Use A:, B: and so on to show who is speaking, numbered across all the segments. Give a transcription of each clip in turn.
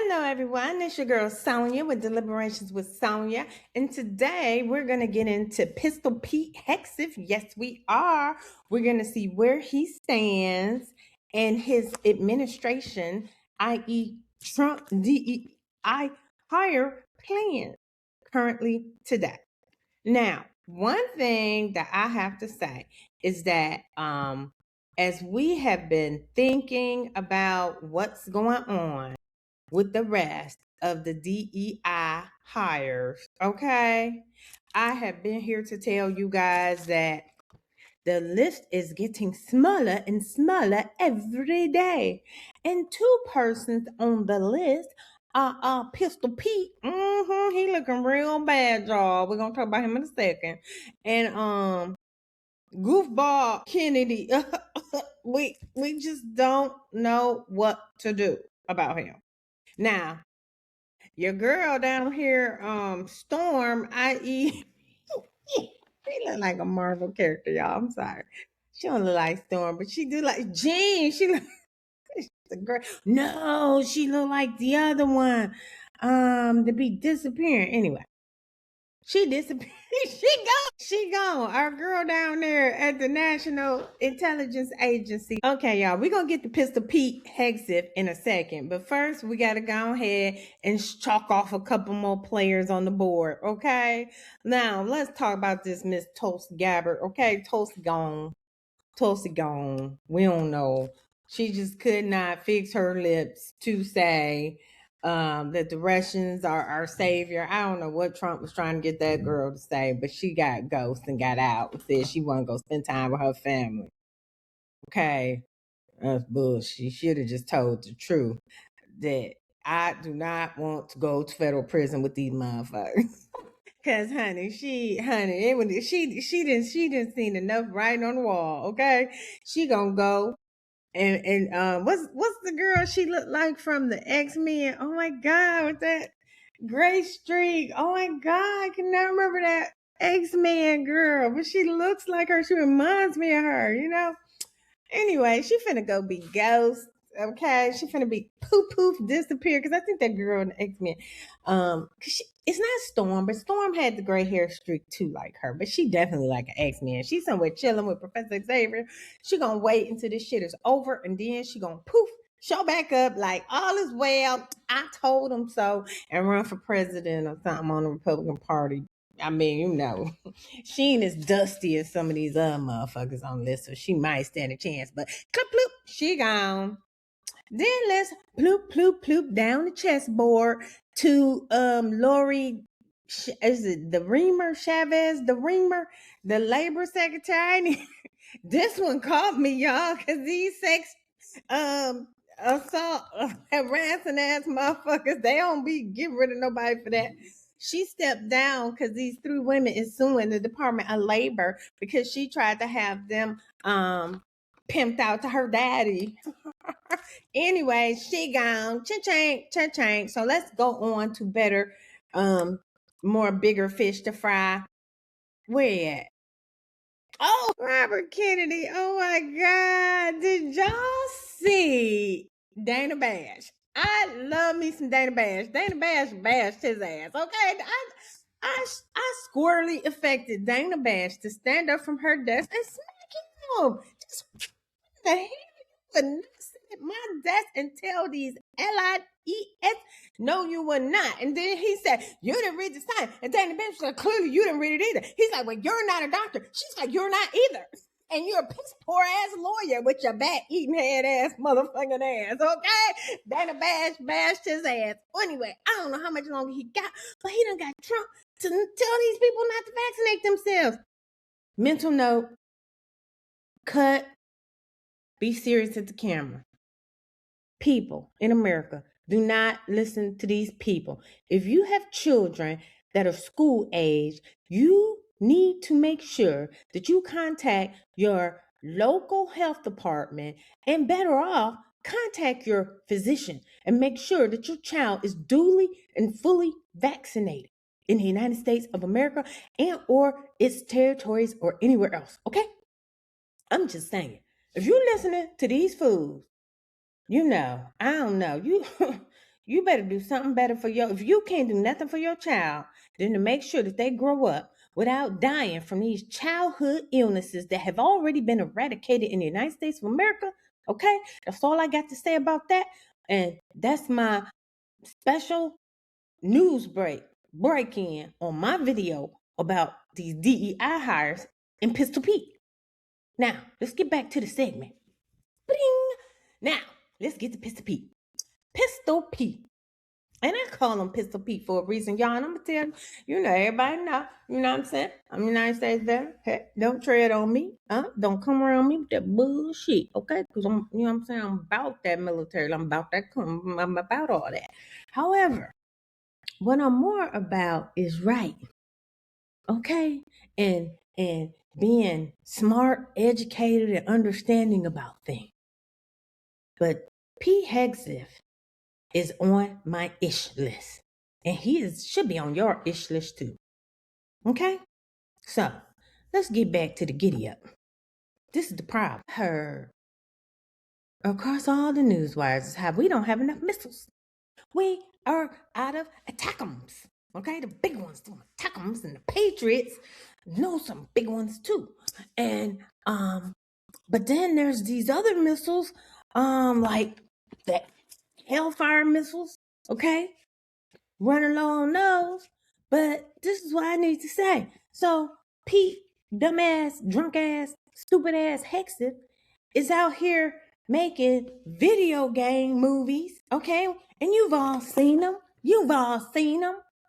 A: Hello, everyone. It's your girl Sonya with Deliberations with Sonya. And today we're going to get into Pistol Pete Hegseth. Yes, we are. We're going to see where he stands and his administration, i.e., Trump DEI hire plan currently today. Now, one thing that I have to say is that as we have been thinking about what's going on with the rest of the DEI hires, okay? I have been here to tell you guys that the list is getting smaller and smaller every day. And two persons on the list are Pistol Pete. He looking real bad, y'all. We're gonna talk about him in a second. And Goofball Kennedy. we just don't know what to do about him. Now, your girl down here, Storm, i.e., she look like a Marvel character, y'all. I'm sorry. She don't look like Storm, but she do like Jean. She look the girl. No, she look like the other one. To be disappearing. Anyway, she disappeared. She gone. Our girl down there at the National Intelligence Agency. Okay, y'all, we're going to get to Pistol Pete Hegseth in a second. But first, we got to go ahead and chalk off a couple more players on the board, okay? Now, let's talk about this Miss Tulsi Gabbard, okay? Tulsi gone. We don't know. She just could not fix her lips to say that the Russians are our savior. I don't know what Trump was trying to get that girl to say, but she got ghosted and got out and said she wasn't going to spend time with her family. Okay, that's bullshit. She should have just told the truth that I do not want to go to federal prison with these motherfuckers. Cause she didn't seen enough writing on the wall. Okay, she gonna go and what's the girl she looked like from the X-Men? Oh my god, with that gray streak. Oh my god, I cannot remember that X-Men girl, but she looks like her. She reminds me of her, you know. Anyway, she finna go be Ghost. Okay, she finna be poof disappear because I think that girl in the X-Men, it's not Storm, but Storm had the gray hair streak too, like her. But she definitely like an X-Men. She's somewhere chilling with Professor Xavier. She gonna wait until this shit is over, and then she gonna poof show back up like all is well. I told him so, and run for president or something on the Republican Party. I mean, you know, she ain't as dusty as some of these other motherfuckers on the list, so she might stand a chance. But clip, bloop, she gone. Then let's ploop down the chessboard to Lori. Is it the Reamer Chavez? The Reamer, the labor secretary. This one caught me, y'all, because these sex assault harassing ass motherfuckers, they don't be getting rid of nobody for that. She stepped down because these three women is suing the Department of Labor because she tried to have them pimped out to her daddy. Anyway, she gone. Cha-ching. So let's go on to better, more bigger fish to fry. Where at? Oh, Robert Kennedy. Oh my God. Did y'all see Dana Bash? I love me some Dana Bash. Dana Bash bashed his ass. Okay. I squarely affected Dana Bash to stand up from her desk and smack him. Just the hell you would not sit at my desk and tell these LIES, no, you were not. And then he said, you didn't read the sign. And Dana Bash was like, clearly you didn't read it either. He's like, well, you're not a doctor. She's like, you're not either. And you're a piss poor ass lawyer with your bat eating head ass motherfucking ass, okay? Dana Bash bashed his ass. Well, anyway, I don't know how much longer he got, but he done got Trump to tell these people not to vaccinate themselves. Mental note, cut, be serious at the camera. People in America, do not listen to these people. If you have children that are school age, you need to make sure that you contact your local health department, and better off, contact your physician and make sure that your child is duly and fully vaccinated in the United States of America and or its territories or anywhere else, okay? I'm just saying, if you're listening to these fools, you know, I don't know, You better do something better for if you can't do nothing for your child, then to make sure that they grow up without dying from these childhood illnesses that have already been eradicated in the United States of America. Okay, that's all I got to say about that. And that's my special news break in on my video about these DEI hires in Pistol Pete. Now, let's get back to the segment. Bling! Now, let's get to Pistol Pete. Pistol Pete. And I call him Pistol Pete for a reason, y'all. And I'm going to tell you, everybody know. You know what I'm saying? I'm United States veteran. Hey, don't tread on me. Don't come around me with that bullshit, okay? Because I'm, you know what I'm saying? I'm about that military. I'm about that. I'm about all that. However, what I'm more about is right, okay? And being smart, educated, and understanding about things. But Pete Hegseth is on my ish list. And he should be on your ish list too. Okay? So, let's get back to the giddy up. This is the problem. Heard across all the news wires is how we don't have enough missiles. We are out of attackums. Okay? The big ones, the attackums, and the Patriots know some big ones too. And but then there's these other missiles, like the Hellfire missiles, okay? Running low on those. But this is what I need to say. So Pete, dumbass, drunk ass, stupid ass Hegseth is out here making video game movies, okay? And you've all seen them.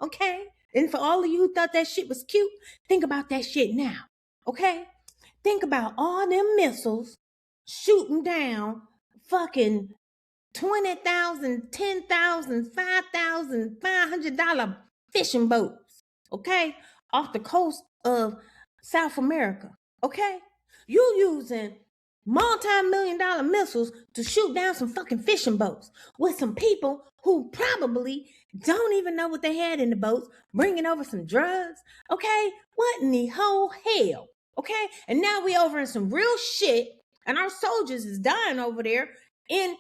A: Okay? And for all of you who thought that shit was cute, think about that shit now, okay? Think about all them missiles shooting down fucking $20,000, $10,000, $5,000, $500 fishing boats, okay, off the coast of South America, okay? You using multi-million-dollar missiles to shoot down some fucking fishing boats with some people who probably don't even know what they had in the boats, bringing over some drugs, okay? What in the whole hell, okay? And now we over in some real shit, and our soldiers is dying over there in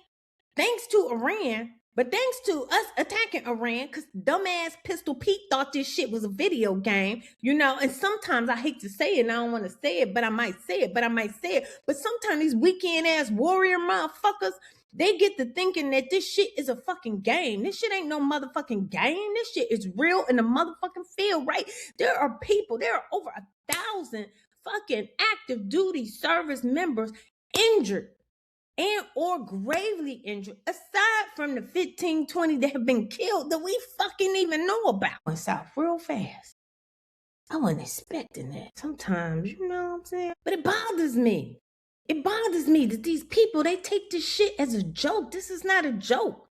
A: thanks to Iran, but thanks to us attacking Iran, because dumbass Pistol Pete thought this shit was a video game, and sometimes I hate to say it, and I don't want to say it, but I might say it, but sometimes these weekend ass warrior motherfuckers, they get to thinking that this shit is a fucking game. This shit ain't no motherfucking game. This shit is real in the motherfucking field, right? There are over 1,000 fucking active duty service members injured and or gravely injured, aside from the 15, 20 that have been killed that we fucking even know about. Went south real fast. I wasn't expecting that. Sometimes, you know what I'm saying? But it bothers me. It bothers me that these people, they take this shit as a joke. This is not a joke.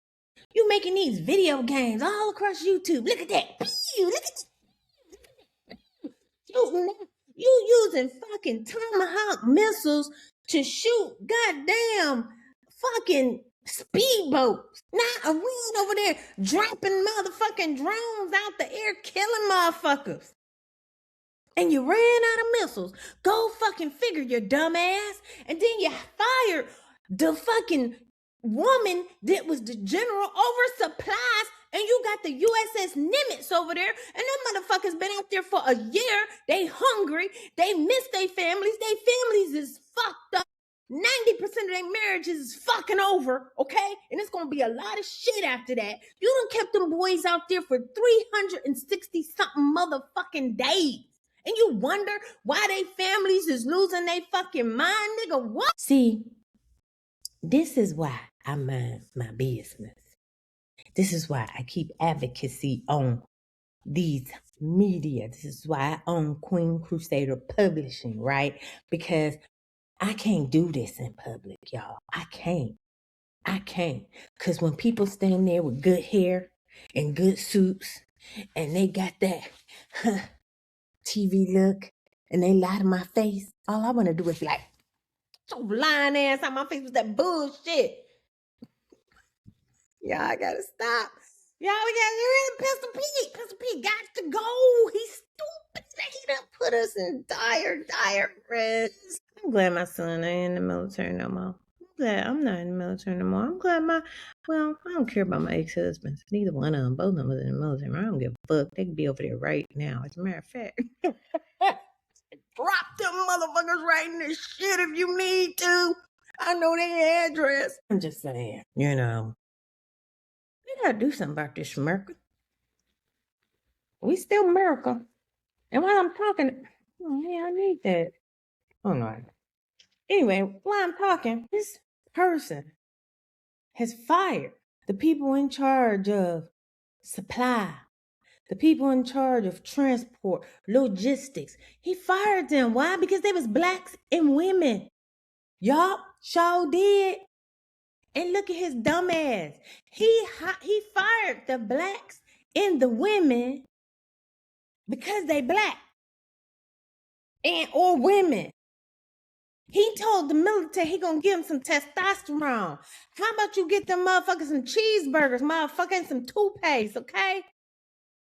A: You making these video games all across YouTube. Look at that. Look at that. You using fucking Tomahawk missiles to shoot goddamn fucking speedboats. Now we over there dropping motherfucking drones out the air, killing motherfuckers. And you ran out of missiles. Go fucking figure, you dumbass. And then you fired the fucking woman that was the general over supplies, and you got the USS Nimitz over there, and them motherfuckers been out there for a year. They hungry. They miss their families. Their families is fucked up. 90% of their marriages is fucking over, okay? And it's gonna be a lot of shit after that. You done kept them boys out there for 360 something motherfucking days. And you wonder why they families is losing their fucking mind, nigga. What? See, this is why I mind my business. This is why I keep advocacy on these media. This is why I own Queen Crusader Publishing, right? Because I can't do this in public, y'all. I can't. Because when people stand there with good hair and good suits and they got that TV look and they lie to my face, all I want to do is be like, so lying ass on my face with that bullshit. Y'all, I gotta stop. Y'all, we gotta get rid of Pistol Pete. Pistol Pete got to go. He's stupid. He done put us in dire risk. I'm glad my son ain't in the military no more. glad I'm not in the military anymore. I'm glad I don't care about my ex-husbands. Neither one of them. Both of them was in the military. I don't give a fuck. They could be over there right now. As a matter of fact, drop them motherfuckers right in the shit if you need to. I know their address. I'm just saying, we gotta do something about this America. We still America. And while I'm talking, I need that. Oh no. Anyway, while I'm talking, this person has fired the people in charge of supply, the people in charge of transport, logistics. He fired them. Why? Because they was blacks and women. Yup, sure did. And look at his dumb ass. He fired the blacks and the women because they black or women. He told the military he gonna give them some testosterone. How about you get them motherfuckers some cheeseburgers, motherfucking some toothpaste, okay?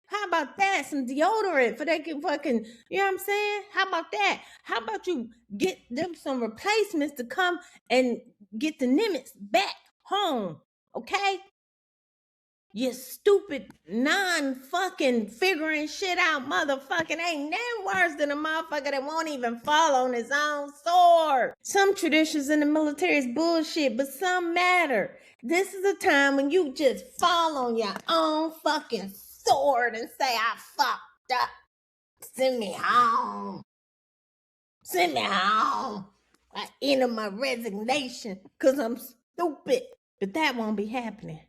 A: How about that? Some deodorant for they can fucking, you know what I'm saying? How about that? How about you get them some replacements to come and get the Nimitz back home, okay? You stupid, non-fucking figuring shit out motherfucking ain't nothing worse than a motherfucker that won't even fall on his own sword. Some traditions in the military is bullshit, but some matter. This is a time when you just fall on your own fucking sword and say, I fucked up. Send me home. Send me home. I enter my resignation because I'm stupid. But that won't be happening.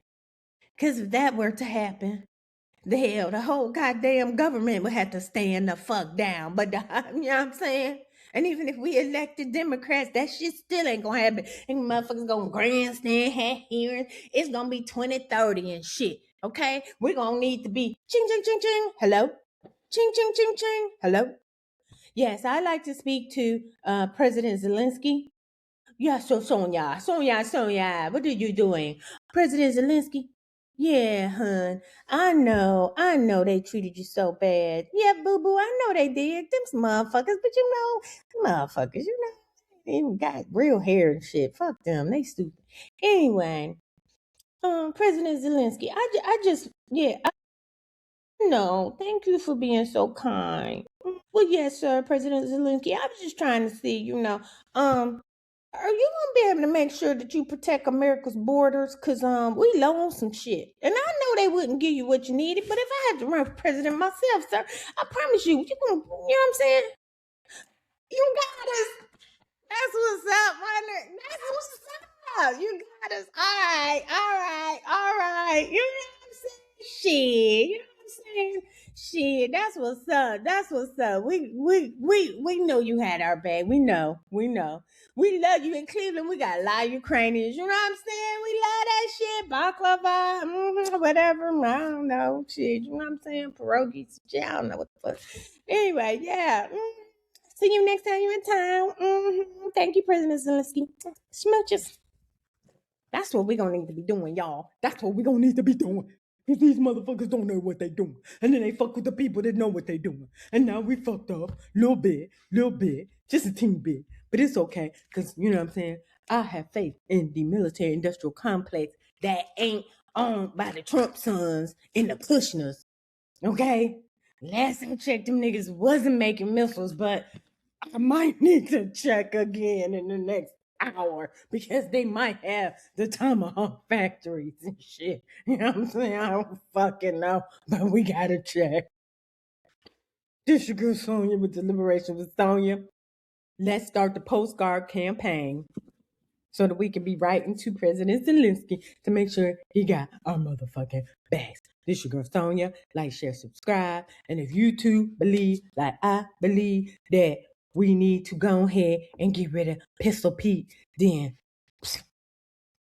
A: Because if that were to happen, the whole goddamn government would have to stand the fuck down. But, you know what I'm saying? And even if we elected Democrats, that shit still ain't gonna happen. And motherfuckers gonna grandstand, have hearings. It's gonna be 2030 and shit. Okay? We're gonna need to be ching, ching, ching, ching. Hello? Ching, ching, ching, ching. Hello? Yes, I'd like to speak to President Zelensky. Yeah, so Sonya, what are you doing? President Zelensky? Yeah, hun. I know they treated you so bad. Yeah, boo-boo, I know they did. Them motherfuckers, but motherfuckers, they even got real hair and shit. Fuck them, they stupid. Anyway, President Zelensky, no, thank you for being so kind. Well, yes, sir, President Zelensky, I was just trying to see, are you gonna be able to make sure that you protect America's borders? Cause we low on some shit. And I know they wouldn't give you what you needed, but if I had to run for president myself, sir, I promise you, you know what I'm saying? You got us. That's what's up, partner. That's what's up. You got us. All right. You know what I'm saying? Shit. You know what I'm saying? Shit. That's what's up. That's what's up. We know you had our back. We know. We love you in Cleveland. We got a lot of Ukrainians. You know what I'm saying? We love that shit. Baklava, whatever. I don't know. Shit. You know what I'm saying? Pierogies. Shit. I don't know what the fuck. Anyway, yeah. See you next time you're in town. Thank you, President Zelensky. Smooches. That's what we're going to need to be doing, y'all. That's what we're going to need to be doing. Because these motherfuckers don't know what they doing. And then they fuck with the people that know what they doing. And now we fucked up. Little bit. Just a teeny bit. But it's okay. Because, you know what I'm saying? I have faith in the military industrial complex that ain't owned by the Trump sons and the Kushners. Okay? Last time I checked, them niggas wasn't making missiles, but I might need to check again in the next hour because they might have the Tomahawk factories and shit. You know what I'm saying? I don't fucking know, but we gotta check. This your girl Sonya with Deliberations with Sonya. Let's start the postcard campaign so that we can be writing to President Zelensky to make sure he got our motherfucking backs. This your girl Sonya. Like, share, subscribe. And if you too believe, like I believe, that we need to go ahead and get rid of Pistol Pete, then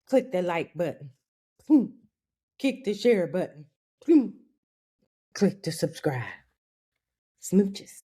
A: click that like button. Kick the share button. Click the subscribe. Smooches.